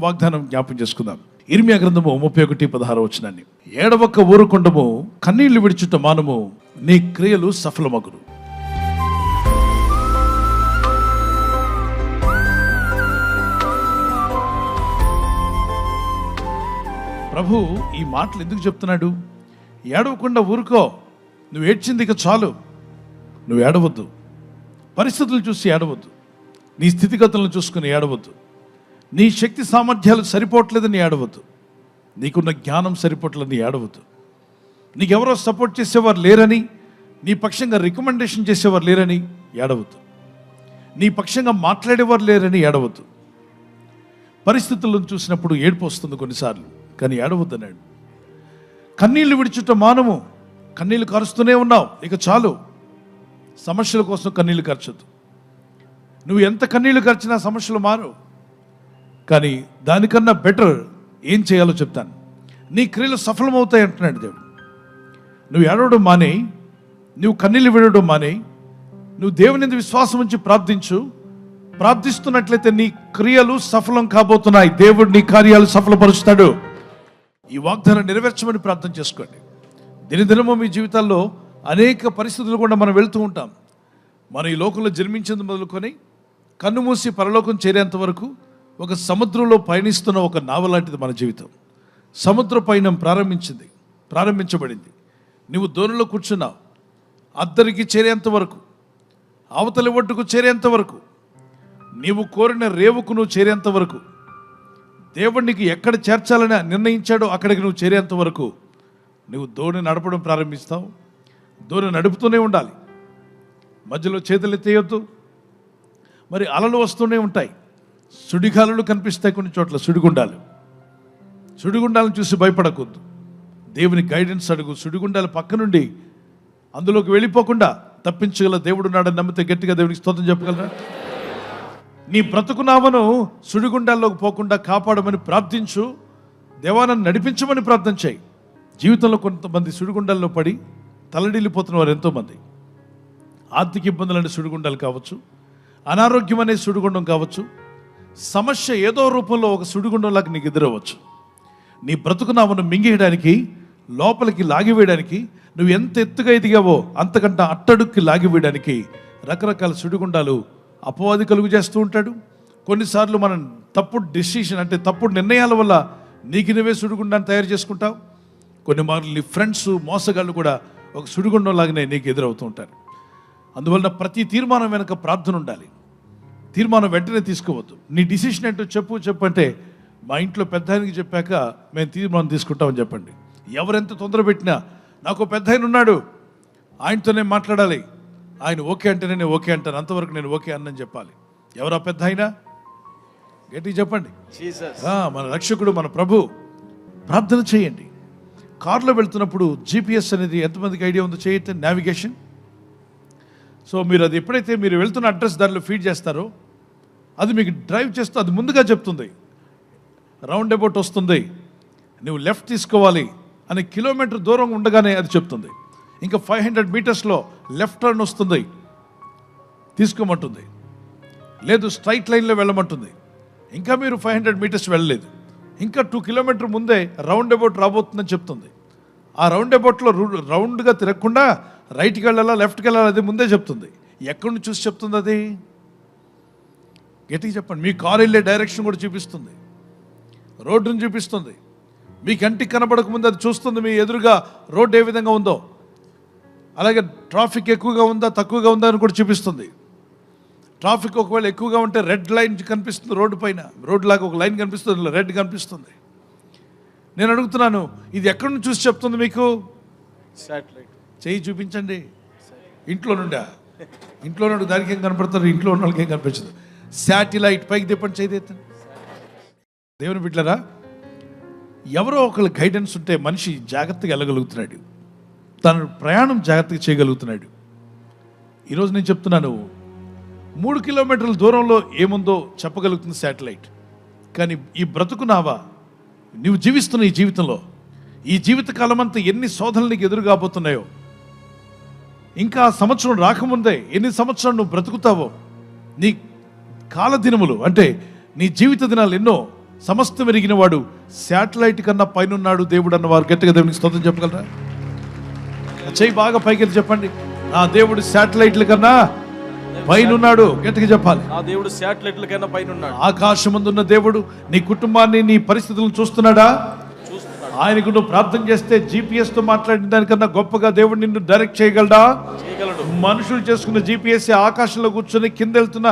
వాగ్దానం జ్ఞాపం చేసుకుందాం. ఇర్మియా గ్రంథము 31:16 ఏడవక ఊరుకొండము, కన్నీళ్లు విడిచుట మానము, నీ క్రియలు సఫలమగును. ప్రభు ఈ మాటలు ఎందుకు చెప్తున్నాడు? ఏడవకుండా ఊరుకో, నువ్వు ఏడ్చింది ఇక చాలు, నువ్వు ఏడవద్దు. పరిస్థితులు చూసి ఏడవద్దు, నీ స్థితిగతులను చూసుకుని ఏడవద్దు, నీ శక్తి సామర్థ్యాలు సరిపోవట్లేదని ఏడవద్దు, నీకున్న జ్ఞానం సరిపోవట్లేదని ఏడవద్దు, నీకెవరో సపోర్ట్ చేసేవారు లేరని, నీ పక్షంగా రికమెండేషన్ చేసేవారు లేరని ఏడవద్దు, నీ పక్షంగా మాట్లాడేవారు లేరని ఏడవద్దు. పరిస్థితులను చూసినప్పుడు ఏడుపు వస్తుంది కొన్నిసార్లు, కానీ ఏడవద్దన్నాడు. కన్నీళ్లు విడిచుట మానము, కన్నీళ్లు కరుస్తూనే ఉన్నావు, ఇక చాలు. సమస్యల కోసం కన్నీళ్లు ఖర్చొద్దు. నువ్వు ఎంత కన్నీళ్లు ఖర్చినా సమస్యలు మారు. కానీ దానికన్నా బెటర్ ఏం చేయాలో చెప్తాను. నీ క్రియలు సఫలమవుతాయి అంటున్నాడు దేవుడు. నువ్వు ఏడవడం మానేయి, నువ్వు కన్నీళ్లు విడవడం మానేయి, నువ్వు దేవుని యందు విశ్వాసం ఉంచి ప్రార్థించు. ప్రార్థిస్తున్నట్లయితే నీ క్రియలు సఫలం కాబోతున్నాయి. దేవుడు నీ కార్యాలు సఫలపరుస్తాడు. ఈ వాగ్దానం నెరవేర్చమని ప్రార్థన చేసుకోండి. దినదినము మీ జీవితాల్లో అనేక పరిస్థితులు కూడా మనం వెళ్తూ ఉంటాం. మన ఈ లోకంలో జన్మించేందుకు మొదలుకొని కన్ను మూసి పరలోకం చేరేంత వరకు ఒక సముద్రంలో పయనిస్తున్న ఒక నావ లాంటిది మన జీవితం. సముద్ర పయనం ప్రారంభించబడింది. నువ్వు దోణిలో కూర్చున్నావు. అద్దరికి చేరేంత వరకు, అవతలి ఒడ్డుకు చేరేంత వరకు, నీవు కోరిన రేవుకు నువ్వు చేరేంత వరకు, దేవుడు నీకు ఎక్కడ చేర్చాలని నిర్ణయించాడో అక్కడికి నువ్వు చేరేంత వరకు నువ్వు దోణి నడపడం ప్రారంభిస్తావు. దోణి నడుపుతూనే ఉండాలి, మధ్యలో చేతులు ఎత్తేయొద్దు. మరి అలలు వస్తూనే ఉంటాయి, సుడిగాలులు కనిపిస్తాయి కొన్ని చోట్ల, సుడిగుండాలను చూసి భయపడకూడదు. దేవుని గైడెన్స్ అడుగు. సుడిగుండాల పక్క నుండి అందులోకి వెళ్ళిపోకుండా తప్పించగల దేవుడు నాడని నమ్మితే గట్టిగా దేవునికి స్తోత్రం చెప్పగలరా? నీ బ్రతుకునామను సుడిగుండాల్లోకి పోకుండా కాపాడమని ప్రార్థించు. దేవాన్ని నడిపించమని ప్రార్థన చేయి. జీవితంలో కొంతమంది సుడిగుండాల్లో పడి తల్లడిల్లిపోతున్న వారు ఎంతోమంది. ఆర్థిక ఇబ్బందులనే సుడిగుండాలు కావచ్చు, అనారోగ్యం అనే సుడిగుండం కావచ్చు, సమస్య ఏదో రూపంలో ఒక సుడిగుండంలాగా నీకు ఎదురవచ్చు. నీ బ్రతుకునామను మింగేయడానికి, లోపలికి లాగివేయడానికి, నువ్వు ఎంత ఎత్తుగా ఎదిగావో అంతకంటే అట్టడుక్కి లాగివేయడానికి రకరకాల సుడిగుండాలు అపవాది కలుగు చేస్తూ ఉంటాడు. కొన్నిసార్లు మనం తప్పుడు డెసిషన్ అంటే తప్పుడు నిర్ణయాల వల్ల నీకు నువ్వే సుడిగుండాన్ని తయారు చేసుకుంటావు. కొన్ని మార్లు నీ ఫ్రెండ్స్ మోసగాళ్ళు కూడా ఒక సుడిగుండం లాగానే నీకు ఎదురవుతూ ఉంటారు. అందువలన ప్రతి తీర్మానం వెనక ప్రార్థన ఉండాలి. తీర్మానం వెంటనే తీసుకోవద్దు. నీ డిసిషన్ ఏంటో చెప్పు అంటే, మా ఇంట్లో పెద్ద ఆయనకి చెప్పాక మేము తీర్మానం తీసుకుంటామని చెప్పండి. ఎవరెంత తొందర పెట్టినా నాకు పెద్ద ఆయన ఉన్నాడు, ఆయనతోనే మాట్లాడాలి, ఆయన ఓకే అంటేనే నేను ఓకే అంటాను, అంతవరకు నేను ఓకే అన్నని చెప్పాలి. ఎవరా పెద్ద ఆయన? గట్టిగా చెప్పండి, మన రక్షకుడు, మన ప్రభు. ప్రార్థన చేయండి. కారులో వెళ్తున్నప్పుడు GPS అనేది ఎంతమందికి ఐడియా ఉందో చేయొచ్చు, నావిగేషన్. సో మీరు అది ఎప్పుడైతే మీరు వెళ్తున్న అడ్రస్ దానిలో ఫీడ్ చేస్తారో అది మీకు డ్రైవ్ చేస్తూ అది ముందుగా చెప్తుంది. రౌండ్ అబౌట్ వస్తుంది, నువ్వు లెఫ్ట్ తీసుకోవాలి అని కిలోమీటర్ దూరం ఉండగానే అది చెప్తుంది. ఇంకా 500 మీటర్స్లో లెఫ్ట్ టర్న్ వస్తుంది, తీసుకోమంటుంది. లేదు స్ట్రైట్ లైన్లో వెళ్ళమంటుంది. ఇంకా మీరు 500 మీటర్స్ వెళ్ళలేదు, ఇంకా 2 కిలోమీటర్ ముందే రౌండ్ అబౌట్ రాబోతుందని చెప్తుంది. ఆ రౌండ్ అబౌట్లో రౌండ్గా తిరగకుండా రైట్కి వెళ్ళాలా లెఫ్ట్కి వెళ్ళాలా అది ముందే చెప్తుంది. ఎక్కడి నుంచి చూసి చెప్తుంది అది? గట్టిగా చెప్పండి. మీ కారు వెళ్ళే డైరెక్షన్ కూడా చూపిస్తుంది, రోడ్డును చూపిస్తుంది. మీ కంటికి కనబడక ముందు అది చూస్తుంది మీ ఎదురుగా రోడ్డు ఏ విధంగా ఉందో. అలాగే ట్రాఫిక్ ఎక్కువగా ఉందా తక్కువగా ఉందా అని కూడా చూపిస్తుంది. ట్రాఫిక్ ఒకవేళ ఎక్కువగా ఉంటే రెడ్ లైన్ కనిపిస్తుంది రోడ్డు పైన, రోడ్డు లాగా ఒక లైన్ కనిపిస్తుంది, రెడ్ కనిపిస్తుంది. నేను అడుగుతున్నాను, ఇది ఎక్కడి నుంచి చూసి చెప్తుంది మీకు? శాటిలైట్. చెయ్యి చూపించండి. ఇంట్లో నుండి దానికి ఏం కనపడుతుంది, ఇంట్లో ఉన్న వాళ్ళకి ఏం కనిపించదు. శాటిలైట్ పైకి తిప్పండి, చేయి ఎత్తండి. దేవుని బిడ్డలారా, ఎవరో ఒకళ్ళ గైడెన్స్ ఉంటే మనిషి జాగ్రత్తగా వెళ్ళగలుగుతున్నాడు, తన ప్రయాణం జాగ్రత్తగా చేయగలుగుతున్నాడు. ఈరోజు నేను చెప్తున్నాను, 3 కిలోమీటర్ల దూరంలో ఏముందో చెప్పగలుగుతుంది శాటిలైట్. కానీ ఈ బ్రతుకునావా, నువ్వు జీవిస్తున్న ఈ జీవితంలో, ఈ జీవితకాలం అంతా ఎన్ని శోధనలు నీకు ఎదురు కాబోతున్నాయో, ఇంకా సంవత్సరం రాకముందే ఎన్ని సంవత్సరాలు నువ్వు బ్రతుకుతావో, నీ కాలదినములు అంటే నీ జీవిత దినాలు ఎన్నో సమస్తం ఎరిగిన వాడు, శాటిలైట్ కన్నా పైన ఉన్నాడు దేవుడు అన్నవారు గట్టిగా దేవునికి స్తోత్రం చెప్పగలరా? చెయ్యి బాగా పైకి చెప్పండి, నా దేవుడు శాటిలైట్ల కన్నా పైన ఉన్నాడు. గట్టిగా చెప్పాలి, ఆ దేవుడు శాటిలైట్ల కన్నా పైన ఉన్నాడు. ఆకాశమందున్న దేవుడు నీ కుటుంబాన్ని, నీ పరిస్థితులను చూస్తున్నాడా? ఆయనకు నువ్వు ప్రార్థన చేస్తే GPS తో మాట్లాడిన దానికన్నా గొప్పగా దేవుడు నిన్ను డైరెక్ట్ చేయగలడా? మనుషులు చేసుకున్న GPS ఆకాశంలో కూర్చొని కింద వెళ్తున్న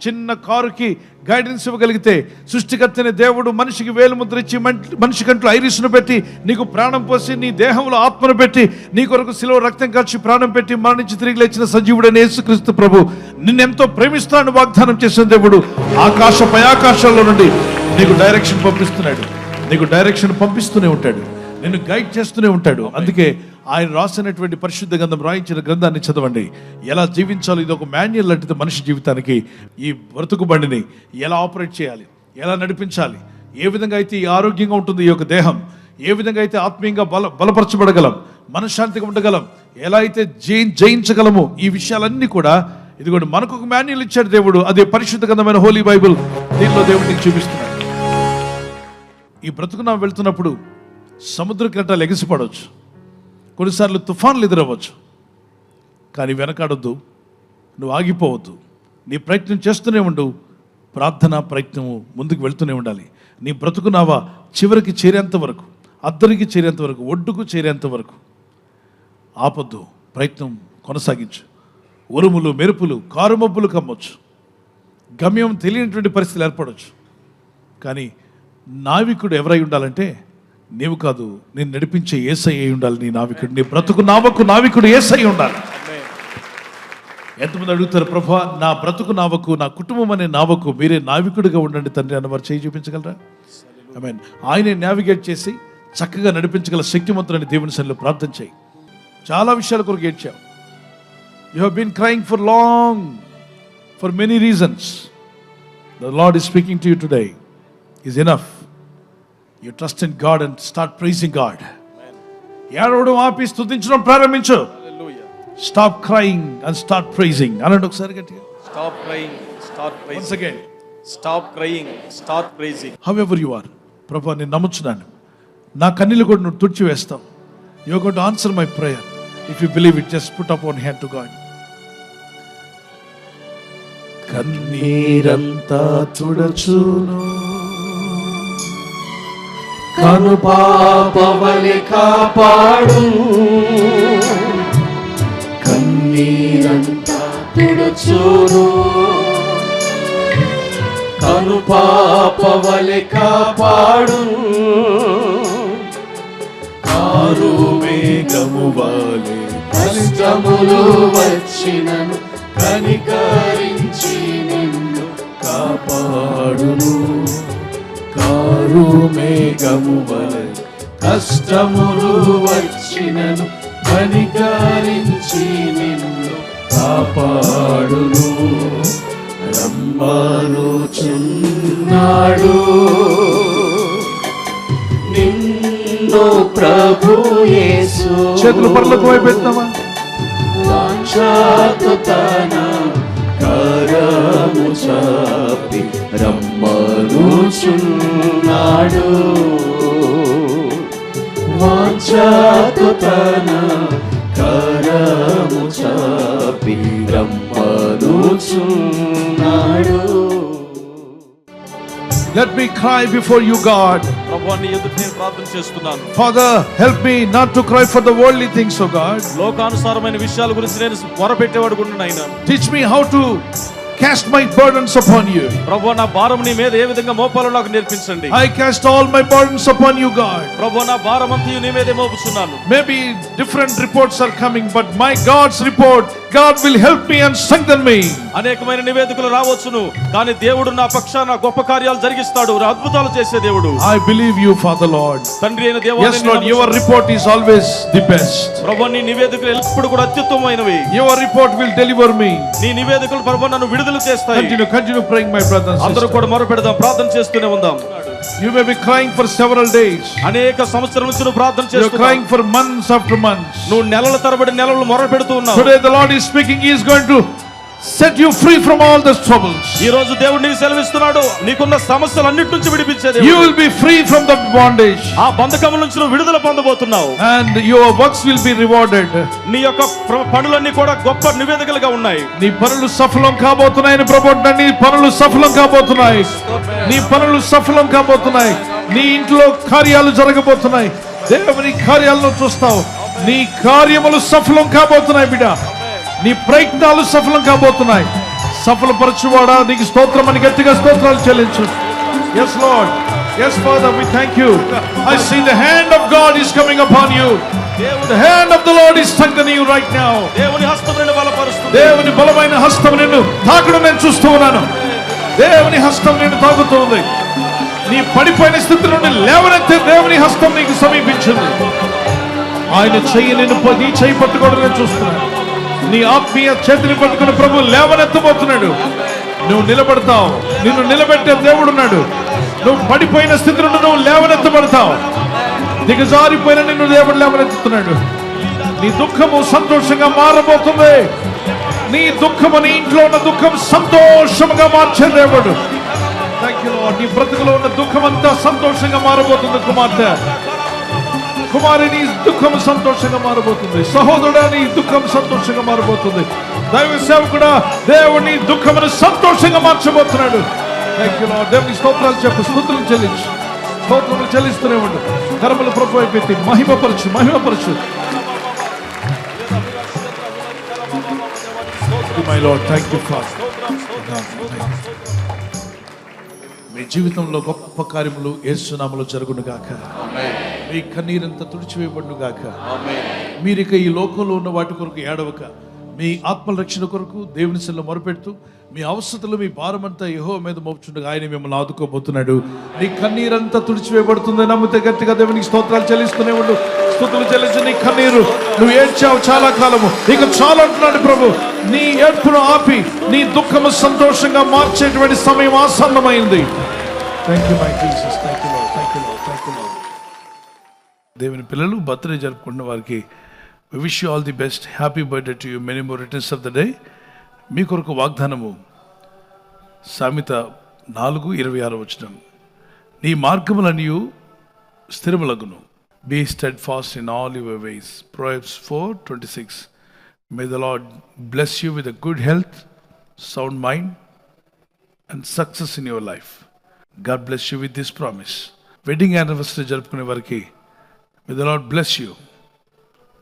చిన్న కారుకి గైడెన్స్ ఇవ్వగలిగితే, సృష్టికర్తని దేవుడు మనిషికి వేలు ముద్ర ఇచ్చి మనిషి కంట్లో ఐరిస్ను పెట్టి నీకు ప్రాణం పోసి నీ దేహంలో ఆత్మను పెట్టి నీ కొరకు శిలువ రక్తం కాచి ప్రాణం పెట్టి మరణించి తిరిగి లేచిన సజీవుడైన యేసుక్రీస్తు ప్రభు నిన్నెంతో ప్రేమిస్తానని వాగ్దానం చేసిన దేవుడు పై ఆకాశాల్లో నుండి నీకు డైరెక్షన్ పంపిస్తున్నాడు. నీకు డైరెక్షన్ పంపిస్తూనే ఉంటాడు, నిన్ను గైడ్ చేస్తూనే ఉంటాడు. అందుకే ఆయన రాసినటువంటి పరిశుద్ధ గ్రంథం, రాయించిన గ్రంథాన్ని చదవండి. ఎలా జీవించాలో ఇది ఒక మాన్యువల్ లాంటిది మనిషి జీవితానికి. ఈ బ్రతుకు బండిని ఎలా ఆపరేట్ చేయాలి, ఎలా నడిపించాలి, ఏ విధంగా అయితే ఈ ఆరోగ్యంగా ఉంటుంది ఈ యొక్క దేహం, ఏ విధంగా అయితే ఆత్మీయంగా బలపరచబడగలం, మనశ్శాంతిగా ఉండగలం, ఎలా అయితే జయించగలము, ఈ విషయాలన్నీ కూడా ఇదిగోండి మనకు ఒక మాన్యువల్ ఇచ్చాడు దేవుడు. అదే పరిశుద్ధ గ్రంథమైన హోలీ బైబుల్. దీనిలో దేవుడు నీకు చూపిస్తున్నాడు. ఈ బ్రతుకున వెళ్తున్నప్పుడు సముద్ర కెరటాలు ఎగిసిపడవచ్చు, కొన్నిసార్లు తుఫాన్లు ఎదురవ్వచ్చు. కానీ వెనకాడొద్దు, నువ్వు ఆగిపోవద్దు, నీ ప్రయత్నం చేస్తూనే ఉండు. ప్రార్థన ప్రయత్నము ముందుకు వెళ్తూనే ఉండాలి. నీ బ్రతుకునావా చివరికి చేరేంత వరకు, అద్దరికి చేరేంత వరకు, ఒడ్డుకు చేరేంత వరకు ఆపొద్దు, ప్రయత్నం కొనసాగించు. ఉరుములు మెరుపులు కారుమబ్బులు కమ్మొచ్చు, గమ్యం తెలియనటువంటి పరిస్థితులు ఏర్పడవచ్చు. కానీ నావికుడు ఎవరై ఉండాలంటే నీవు కాదు, నేను నడిపించే యేసయ్య అయి ఉండాలి నీ నావికుడు. నీ బ్రతుకు నావికుడు యేసయ్య ఉండాలి. ఎంతమంది అడుగుతారు, ప్రభా నా బ్రతుకు నావకు, నా కుటుంబం అనే నావకు మీరే నావికుడిగా ఉండండి తండ్రి అన్నవారు చేయి చూపించగలరా? ఆమేన్. ఆయనే నావిగేట్ చేసి చక్కగా నడిపించగల శక్తిమంతుడని దేవుని సన్నిధిలో ప్రార్థన చేయి. చాలా విషయాల కొరకు ఏడ్చావు. You have been crying for long, for many reasons. The Lord is speaking to you today. is enough. You trust in God and start praising God. ఏడవడం ఆపి స్తుతించడం ప్రారంభించు. Stop crying and start praising. అనండి ఒకసారి గట్టిగా. Stop crying, start praising. Once again. Stop crying, start praising. However you are. ప్రభువా నేను నమ్ముచున్నాను, నా కన్నీళ్లు కూడా నువ్వు తుడిచి వేస్తావు. You are going to answer my prayer. If you believe it, just put up one hand to God. కన్నీరంతా తుడచును, కను పాపవలె కాపాడు, కన్నీరంతా తుడుచును, కను పాపవలె కాపాడు, కారు మేఘము వలె కష్టములు వచ్చినను కనికరించి నిన్ను కాపాడును, కారు మేఘము వలె కష్టములు వచ్చినను కనికరించి నిన్ను కాపాడును, రమ్మనుచున్నాడు నిన్ను ప్రభు యేసు. చేతులు పర్లకు వైపు ఎత్తామా? వాంఛతో తన కరము చాపి రమ్మనుచున్నాడు, వాంఛతో తన కరము చాపి రమ్మనుచున్నాడు. Let me cry before you, God. ప్రభువా నీ ఎదుట నేను ప్రార్థన చేస్తున్నాను. Father, help me not to cry for the worldly things, oh God. లోకానుసారమైన విషయాల గురించి నేను మొరపెట్టేవాడు గుండు నాయనా. Teach me how to cast my burdens upon you. ప్రభువా నా భారం నీ మీద ఏ విధంగా మోపాలో నాకు నేర్పించండి. I cast all my burdens upon you, God. ప్రభువా నా భారమంతయు నీ మీదే మోపుచున్నాను. Maybe different reports are coming, but my God's report, God will help me and strengthen me. అనేకమైన నివేదికలు రావచ్చును, కానీ దేవుడు నా పక్షాన గొప్ప కార్యాలు జరిగిస్తాడు, అద్భుతాలు చేసే దేవుడు. I believe you, Father Lord. తండ్రి అయిన దేవా, yes Lord, your report is always the best. ప్రభువా నీ నివేదికలు ఎల్లప్పుడూ కూడా అత్యుత్తమమైనవి. Your report will deliver me. నీ నివేదికలు ప్రభువా నన్ను విడుదల చేస్తాయి. Continue praying, my brothers and sisters. అందరూ కూడా మొరపెడదాం, ప్రార్థన చేస్తూనే ఉందాం. You may be crying for several days. అనేక సంవత్సరాల నుంచి నువ్వు ప్రార్థన చేస్తున్నావు. You're crying for months after months. నువ్వు నెలల తరబడి నెలలు మొరపెడుతూ ఉన్నావు. Today the Lord is speaking. He is going to set you free from all the troubles. ఈ రోజు దేవుడు నీకు సెలవిస్తున్నాడు, నీకున్న సమస్యలన్నిటి నుంచి విడిపించే You దేవుడు. will be free from the bondage, ఆ బంధకముల నుంచి నువ్వు విడుదల పొందబోతున్నావు. and your works will be rewarded. నీ యొక్క పనులన్నీ కూడా గొప్ప నివేదికలుగా ఉన్నాయి. నీ పనులు సఫలం కాబోతున్నాయని ప్రభు అంటున్నాడు. నీ పనులు సఫలం కాబోతున్నాయి. నీ పనులు సఫలం కాబోతున్నాయి. నీ ఇంట్లో కార్యాలు జరగబోతున్నాయి. దేవుని కార్యాలను చూస్తావు. నీ కార్యములు సఫలం కాబోతున్నాయి బిడ్డ. నీ ప్రయత్నాలు సఫలం కాబోతున్నాయి. సఫలపరచువాడా నీకు స్తోత్రం అని గట్టిగా స్తోత్రాలు చెల్లించు. Yes Lord, yes Father, we thank you. I see the hand of God is coming upon you. The hand of the Lord is strengthening you right now. దేవుని హస్తం నిన్ను బలపరుస్తుంది. దేవుని బలమైన హస్తం నిన్ను తాకడం నేను చూస్తూ ఉన్నాను. దేవుని హస్తం నిన్ను తాకుతుంది. నీ పడిపోయిన స్థితి నుండి లేవనెత్తే దేవుని హస్తం నీకు సమీపించింది. ఆయన చెయ్యి నిన్ను నీ చెయ్యి పట్టుకోవడం నేను చూస్తున్నాను. నీ ఆత్మీయ చేతిని పట్టుకుని ప్రభు లేవనెత్తబోతున్నాడు. నువ్వు నిలబడతావు. నిన్ను నిలబెట్టే దేవుడున్నాడు. నువ్వు పడిపోయిన స్థితి నుండి నువ్వు లేవనెత్తబడతావు. దిగజారిపోయిన నిన్ను దేవుడు లేవనెత్తుతున్నాడు. నీ దుఃఖము సంతోషంగా మారబోతుంది. నీ దుఃఖము, నీ ఇంట్లో ఉన్న దుఃఖం సంతోషంగా మార్చే దేవుడు. Thank you lord. నీ బ్రతుకులో ఉన్న దుఃఖం అంతా సంతోషంగా మారబోతుంది. కుమార్తె, కుమారి, నీ దుఃఖం సంతోషంగా మారబోతుంది. సహోదరుడా, నీ దుఃఖం సంతోషంగా మారబోతుంది. దైవ సేవకుడా, దేవుని దుఃఖమును సంతోషంగా మార్చబోతున్నాడు. Thank you lord. దేవుని స్తోత్రాలు చెప్పు, స్తుతులు చెల్లించు. స్తోత్రములు చెల్లిస్తూనే ఉండు. కర్మలు ప్రభు అయిపోయి మహిమపరచు, మహిమపరచు. My Lord, thank you, Father. మీ జీవితంలో గొప్ప కార్యములు యేసు నామములో జరుగును గాక. మీ కన్నీరంతా తుడిచివేయబడును గాక. మీరిక ఈ లోకంలో ఉన్న వాటి కొరకు ఏడవక, మీ ఆత్మల రక్షణ కొరకు దేవుని సన్నిధిలో మొరపెడుతూ మీ అవసరతలు, మీ భారమంతా యెహోవా మీద మోపుచుండగా ఆయన మిమ్మల్ని ఆదుకోబోతున్నాడు. నీ కన్నీరంతా తుడిచివేయబడుతుంది. నమ్మితే గట్టిగా దేవునికి స్తోత్రాలు చెల్లిస్తూనే ఉండు. స్తుతులు చెల్లించు. నీ కన్నీరు, నువ్వు ఏడ్చావు చాలా కాలము, ఇక చాలా అంటున్నాడు ప్రభు. నీ ఏడ్పును ఆపి నీ దుఃఖము సంతోషంగా మార్చేటువంటి సమయం ఆసన్నమైంది. Thank you my Jesus. Thank you lord. Thank you lord. Thank you lord. దేవుని పిల్లలు బర్త్డే జరుపుకున్న వారికి we wish you all the best. Happy birthday to you. Many more returns of the day. మీ కొరకు వాగ్దానము సామెత 4:26 నీ మార్గములనియు స్థిరములగును. Be steadfast in all your ways. Proverbs 4:26. May the Lord bless you with a good health, sound mind and success in your life. God bless you with this promise. Wedding anniversary జరుపుకునే వారికి may the Lord bless you.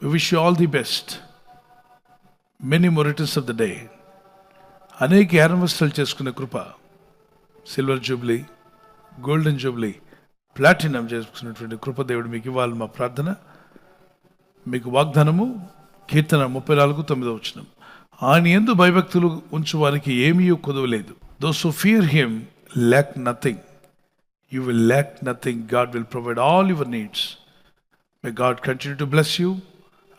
We wish you all the best. Many more returns of the day. అనేక యానివర్సరీలు చేసుకునే కృప, silver jubilee, golden jubilee, platinum చేసుకున్నటువంటి కృప దేవుడు మీకు ఇవ్వాలి మా ప్రార్థన. మీకు వాగ్దానము కీర్తన 34:9. ఆయన యందు భయభక్తులు ఉంచు వారికి ఏమీ కొదవలేదు. Those who fear him lack nothing. You will lack nothing. God will provide all your needs. May God continue to bless you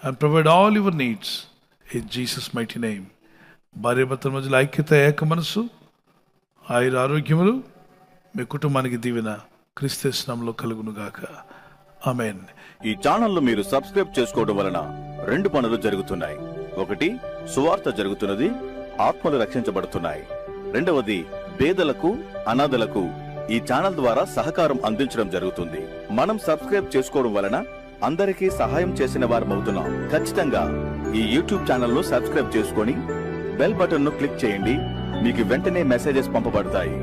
and provide all your needs in Jesus' mighty name. భార్యాభర్తల మధ్యలో ఐక్యత, ఏక మనసు, ఆయుర ఆరోగ్యములు మీ కుటుంబానికి దీవెన క్రీస్తు నామములో కలుగును గాక. ఆమేన్. ఈ ఛానల్ మీరు సబ్స్క్రైబ్ చేసుకోవడం వలన 2 పనులు జరుగుతున్నాయి. ఒకటి, సువార్త జరుగుతున్నది, ఆత్మలు రక్షించబడుతున్నాయి. రెండవది, పేదలకు, అనాథలకు ఈ ఛానల్ ద్వారా సహకారం అందించడం జరుగుతుంది. మనం సబ్స్క్రైబ్ చేసుకోవడం వలన అందరికీ సహాయం చేసిన వారమవుతున్నాం. ఖచ్చితంగా ఈ యూట్యూబ్ ఛానల్ ను సబ్స్క్రైబ్ చేసుకొని బెల్ బటన్ ను క్లిక్ చేయండి. మీకు వెంటనే మెసేజెస్ పంపబడతాయి.